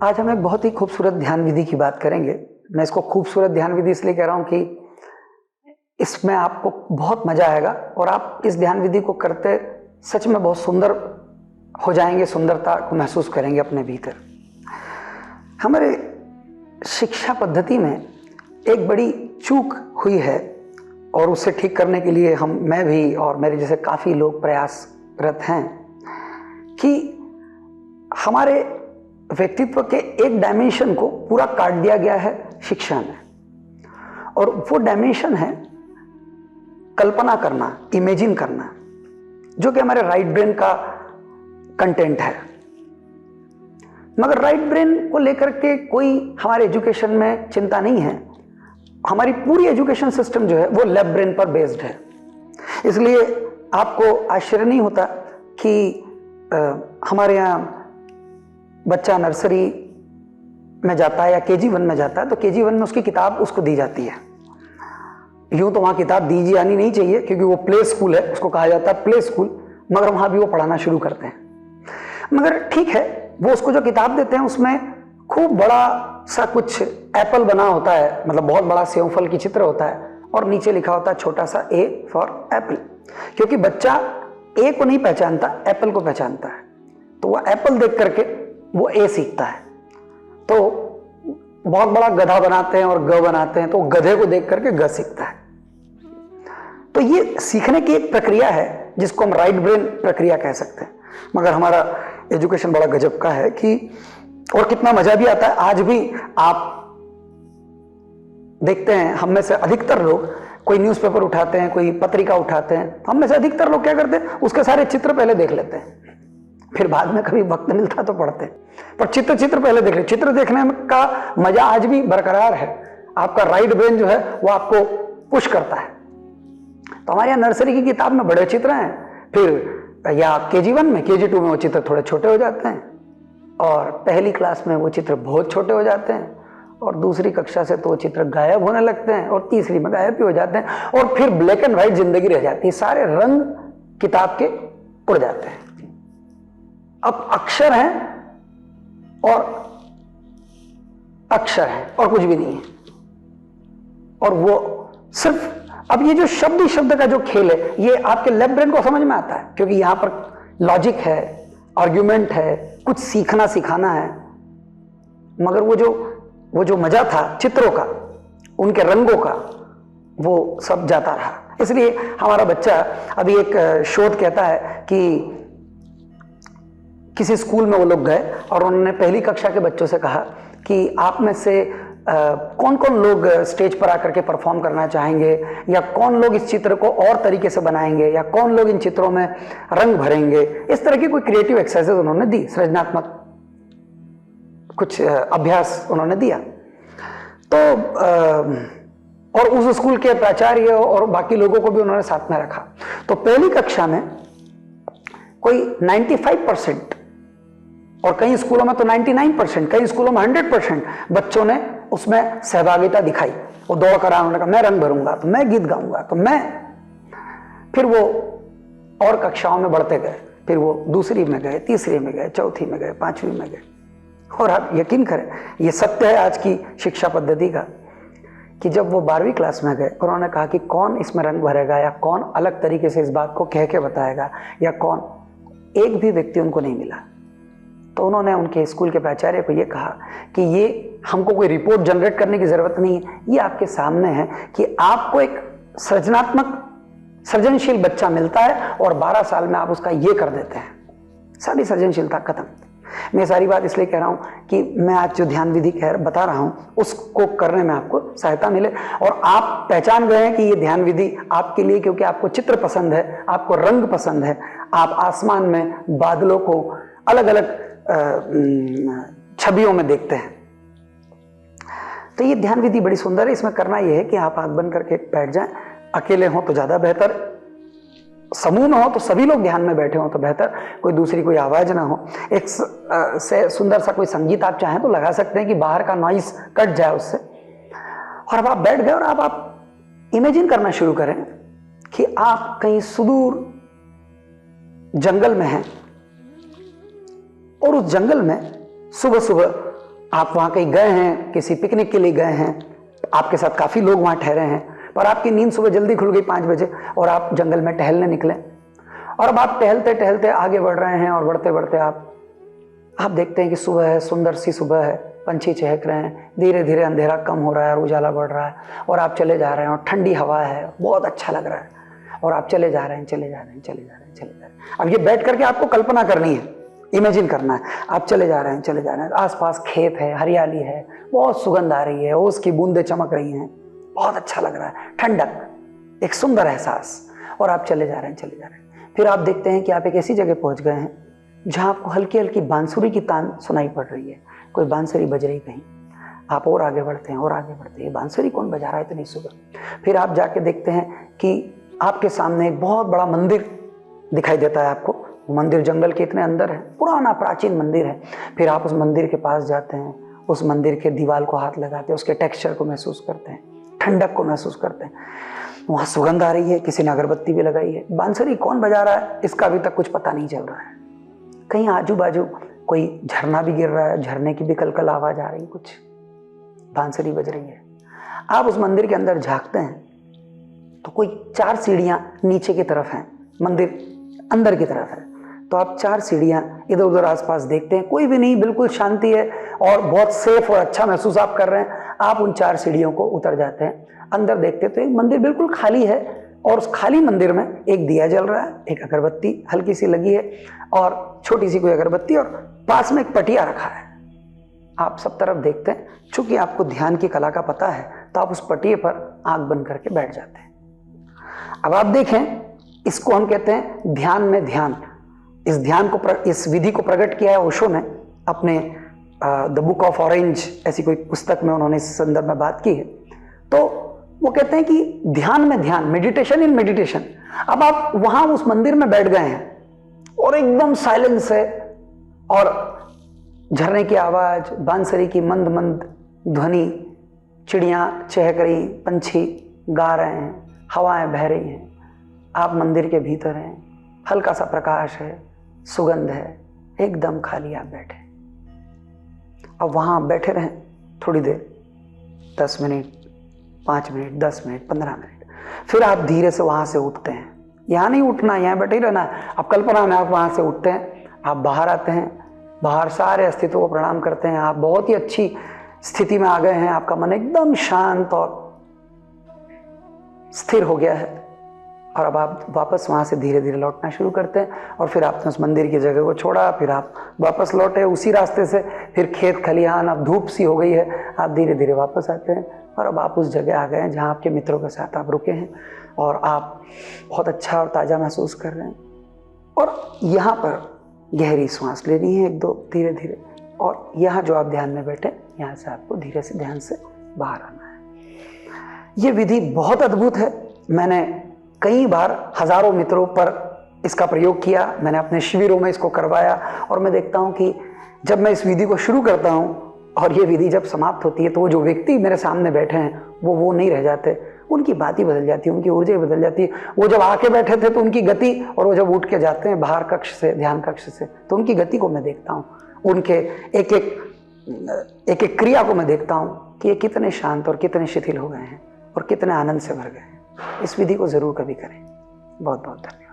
आज हम एक बहुत ही खूबसूरत ध्यान विधि की बात करेंगे। मैं इसको खूबसूरत ध्यान विधि इसलिए कह रहा हूं कि इसमें आपको बहुत मजा आएगा और आप इस ध्यान विधि को करते सच में बहुत सुंदर हो जाएंगे, सुंदरता को महसूस करेंगे अपने भीतर। हमारे शिक्षा पद्धति में एक बड़ी चूक हुई है और उसे ठीक करने के लिए मैं भी और मेरे जैसे काफ़ी लोग प्रयासरत हैं कि हमारे व्यक्तित्व के एक डायमेंशन को पूरा काट दिया गया है शिक्षा में, और वो डायमेंशन है कल्पना करना, इमेजिन करना, जो कि हमारे राइट ब्रेन का कंटेंट है। मगर राइट ब्रेन को लेकर के कोई हमारे एजुकेशन में चिंता नहीं है। हमारी पूरी एजुकेशन सिस्टम जो है वो लेफ्ट ब्रेन पर बेस्ड है। इसलिए आपको आश्चर्य नहीं होता कि हमारे यहाँ बच्चा नर्सरी में जाता है या केजी 1 में जाता है तो केजी 1 में उसकी किताब उसको दी जाती है। यूं तो वहाँ किताब दी जानी नहीं चाहिए क्योंकि वो प्ले स्कूल है, उसको कहा जाता है प्ले स्कूल, मगर वहाँ भी वो पढ़ाना शुरू करते हैं। मगर ठीक है, वो उसको जो किताब देते हैं उसमें खूब बड़ा सा कुछ एप्पल बना होता है, मतलब बहुत बड़ा सेव फल की चित्र होता है, और नीचे लिखा होता है छोटा सा ए फॉर एप्पल, क्योंकि बच्चा ए को नहीं पहचानता, एप्पल को पहचानता है। तो वह एप्पल देख करके वो ए सीखता है। तो बहुत बड़ा गधा बनाते हैं और ग बनाते हैं तो गधे को देख करके ग सीखता है। तो ये सीखने की एक प्रक्रिया है जिसको हम राइट ब्रेन प्रक्रिया कह सकते हैं। मगर हमारा एजुकेशन बड़ा गजब का है कि, और कितना मजा भी आता है। आज भी आप देखते हैं, हम में से अधिकतर लोग कोई न्यूज़पेपर उठाते हैं, कोई पत्रिका उठाते हैं, हम में से अधिकतर लोग क्या करते हैं, उसके सारे चित्र पहले देख लेते हैं, फिर बाद में कभी वक्त मिलता तो पढ़ते हैं। पर चित्र पहले देख ले। चित्र देखने का मजा आज भी बरकरार है। आपका राइट ब्रेन जो है वो आपको पुश करता है। तो हमारे यहाँ नर्सरी की किताब में बड़े चित्र हैं, फिर या केजी 1 में, केजी 2 में वो चित्र थोड़े छोटे हो जाते हैं, और पहली क्लास में वो चित्र बहुत छोटे हो जाते हैं, और दूसरी कक्षा से तो वो चित्र गायब होने लगते हैं, और तीसरी में गायब भी हो जाते हैं, और फिर ब्लैक एंड व्हाइट जिंदगी रह जाती है। सारे रंग किताब के उड़ जाते हैं। अब अक्षर हैं और अक्षर है और कुछ भी नहीं है। और वो सिर्फ, अब ये जो शब्द ही शब्द का जो खेल है, ये आपके लेफ्ट ब्रेन को समझ में आता है क्योंकि यहां पर लॉजिक है, आर्ग्यूमेंट है, कुछ सीखना सिखाना है। मगर वो जो मजा था चित्रों का, उनके रंगों का, वो सब जाता रहा। इसलिए हमारा बच्चा, अभी एक शोध कहता है कि किसी स्कूल में वो लोग गए और उन्होंने पहली कक्षा के बच्चों से कहा कि आप में से कौन कौन लोग स्टेज पर आकर के परफॉर्म करना चाहेंगे, या कौन लोग इस चित्र को और तरीके से बनाएंगे, या कौन लोग इन चित्रों में रंग भरेंगे। इस तरह की कोई क्रिएटिव एक्सरसाइज उन्होंने दी, सृजनात्मक कुछ अभ्यास उन्होंने दिया। तो और उस स्कूल के प्राचार्य और बाकी लोगों को भी उन्होंने साथ में रखा। तो पहली कक्षा में कोई 95%, और कई स्कूलों में तो 99%, कई स्कूलों में 100% बच्चों ने उसमें सहभागिता दिखाई। वो दौड़ कर उन्होंने कहा मैं रंग भरूंगा, तो मैं गीत गाऊंगा, तो मैं। फिर वो और कक्षाओं में बढ़ते गए, फिर वो दूसरी में गए, तीसरी में गए, चौथी में गए, 5वीं में गए। और आप यकीन करें, ये सत्य है आज की शिक्षा पद्धति का, कि जब वो 12वीं क्लास में गए, उन्होंने कहा कि कौन इसमें रंग भरेगा, या कौन अलग तरीके से इस बात को कह के बताएगा, या कौन, एक भी व्यक्ति उनको नहीं मिला। तो उन्होंने उनके स्कूल के प्राचार्य को ये कहा कि ये हमको कोई रिपोर्ट जनरेट करने की जरूरत नहीं है, ये आपके सामने है कि आपको एक सृजनशील बच्चा मिलता है और 12 साल में आप उसका ये कर देते हैं, सारी सृजनशीलता खत्म। मैं सारी बात इसलिए कह रहा हूं कि मैं आज जो ध्यान विधि बता रहा हूं उसको करने में आपको सहायता मिले, और आप पहचान गए हैं कि ये ध्यान विधि आपके लिए, क्योंकि आपको चित्र पसंद है, आपको रंग पसंद है, आप आसमान में बादलों को अलग अलग छवियों में देखते हैं। तो ये ध्यान विधि बड़ी सुंदर है। इसमें करना यह है कि आप आंख बंद करके बैठ जाएं। अकेले हो तो ज्यादा बेहतर, समूह में हो तो सभी लोग ध्यान में बैठे हो तो बेहतर, कोई दूसरी कोई आवाज ना हो। एक से सुंदर सा कोई संगीत आप चाहें तो लगा सकते हैं कि बाहर का नॉइस कट जाए उससे। और अब आप बैठ गए और आप इमेजिन करना शुरू करें कि आप कहीं सुदूर जंगल में हैं, और उस जंगल में सुबह सुबह आप वहाँ कहीं गए हैं, किसी पिकनिक के लिए गए हैं, आपके साथ काफ़ी लोग वहाँ ठहरे हैं, पर आपकी नींद सुबह जल्दी खुल गई 5 बजे और आप जंगल में टहलने निकले, और अब आप टहलते टहलते आगे बढ़ रहे हैं और बढ़ते बढ़ते आप देखते हैं कि सुबह है, सुंदर सी सुबह है, पंछी चहक रहे हैं, धीरे धीरे अंधेरा कम हो रहा है और उजाला बढ़ रहा है, और आप चले जा रहे हैं और ठंडी हवा है, बहुत अच्छा लग रहा है, और आप चले जा रहे हैं, चले जा रहे हैं, चले जा रहे हैं, चले जा रहे हैं। अब ये बैठ करके आपको कल्पना करनी है, इमेजिन करना है, आप चले जा रहे हैं, चले जा रहे हैं, आसपास खेत है, हरियाली है, बहुत सुगंध आ रही है, ओस की बूंदें चमक रही हैं, बहुत अच्छा लग रहा है, ठंडक, एक सुंदर एहसास, और आप चले जा रहे हैं, चले जा रहे हैं। फिर आप देखते हैं कि आप एक ऐसी जगह पहुंच गए हैं जहां आपको हल्की हल्की बांसुरी की तान सुनाई पड़ रही है, कोई बांसुरी बज रही कहीं। आप और आगे बढ़ते हैं और आगे बढ़ते हैं, बांसुरी कौन बजा रहा है इतनी सुबह। फिर आप जाके देखते हैं कि आपके सामने एक बहुत बड़ा मंदिर दिखाई देता है आपको। मंदिर जंगल के इतने अंदर है, पुराना प्राचीन मंदिर है। फिर आप उस मंदिर के पास जाते हैं, उस मंदिर के दीवार को हाथ लगाते हैं, उसके टेक्सचर को महसूस करते हैं, ठंडक को महसूस करते हैं। वहाँ सुगंध आ रही है, किसी ने अगरबत्ती भी लगाई है। बांसुरी कौन बजा रहा है इसका अभी तक कुछ पता नहीं चल रहा है। कहीं आजू बाजू कोई झरना भी गिर रहा है, झरने की भी कलकल आवाज आ रही है, कुछ बांसुरी बज रही है। आप उस मंदिर के अंदर झांकते हैं तो कोई 4 सीढ़ियां नीचे की तरफ हैं, मंदिर अंदर की तरफ है। तो आप 4 सीढ़ियां इधर उधर आसपास देखते हैं, कोई भी नहीं, बिल्कुल शांति है और बहुत सेफ और अच्छा महसूस आप कर रहे हैं। आप उन 4 सीढ़ियों को उतर जाते हैं, अंदर देखते तो एक मंदिर बिल्कुल खाली है, और उस खाली मंदिर में एक दिया जल रहा है, एक अगरबत्ती हल्की सी लगी है और छोटी सी कोई अगरबत्ती, और पास में एक पटिया रखा है। आप सब तरफ देखते हैं, चूंकि आपको ध्यान की कला का पता है तो आप उस पटिए पर आंख बंद करके बैठ जाते हैं। अब आप देखें, इसको हम कहते हैं ध्यान में ध्यान। इस ध्यान को इस विधि को प्रकट किया है ओशो ने अपने द बुक ऑफ ऑरेंज ऐसी कोई पुस्तक में, उन्होंने इस संदर्भ में बात की है। तो वो कहते हैं कि ध्यान में ध्यान, मेडिटेशन इन मेडिटेशन। अब आप वहां उस मंदिर में बैठ गए हैं और एकदम साइलेंस है, और झरने की आवाज, बांसुरी की मंद मंद ध्वनि, चिड़ियां चहक रही, पंछी गा रहे हैं, हवाएं बह रही हैं। आप मंदिर के भीतर हैं, हल्का सा प्रकाश है, सुगंध है, एकदम खाली आप बैठे। अब वहां बैठे रहें थोड़ी देर, 10 मिनट, 5 मिनट, 10 मिनट, 15 मिनट। फिर आप धीरे से वहां से उठते हैं। यहाँ नहीं उठना, यहाँ बैठे ही रहना है। आप कल्पना में आप वहां से उठते हैं, आप बाहर आते हैं, बाहर सारे अस्तित्व को प्रणाम करते हैं। आप बहुत ही अच्छी स्थिति में आ गए हैं, आपका मन एकदम शांत और स्थिर हो गया है, और अब आप वापस वहाँ से धीरे धीरे लौटना शुरू करते हैं। और फिर आपने उस मंदिर की जगह को छोड़ा, फिर आप वापस लौटे उसी रास्ते से, फिर खेत खलिहान, अब धूप सी हो गई है, आप धीरे धीरे वापस आते हैं, और अब आप उस जगह आ गए हैं जहाँ आपके मित्रों के साथ आप रुके हैं, और आप बहुत अच्छा और ताज़ा महसूस कर रहे हैं। और यहाँ पर गहरी सांस लेनी है 1-2 धीरे धीरे, और यहाँ जो आप ध्यान में बैठे, यहाँ से आपको धीरे से ध्यान से बाहर आना है। ये विधि बहुत अद्भुत है। मैंने कई बार हजारों मित्रों पर इसका प्रयोग किया, मैंने अपने शिविरों में इसको करवाया, और मैं देखता हूं कि जब मैं इस विधि को शुरू करता हूं और ये विधि जब समाप्त होती है, तो वो जो व्यक्ति मेरे सामने बैठे हैं वो नहीं रह जाते, उनकी बात ही बदल जाती है, उनकी ऊर्जा बदल जाती है। वो जब आके बैठे थे तो उनकी गति, और वो जब उठ के जाते हैं बाहर कक्ष से, ध्यान कक्ष से, तो उनकी गति को मैं देखता हूँ, उनके एक एक क्रिया को मैं देखता हूँ कि ये कितने शांत और कितने शिथिल हो गए हैं और कितने आनंद से भर गए हैं। इस विधि को जरूर कभी करें। बहुत बहुत धन्यवाद।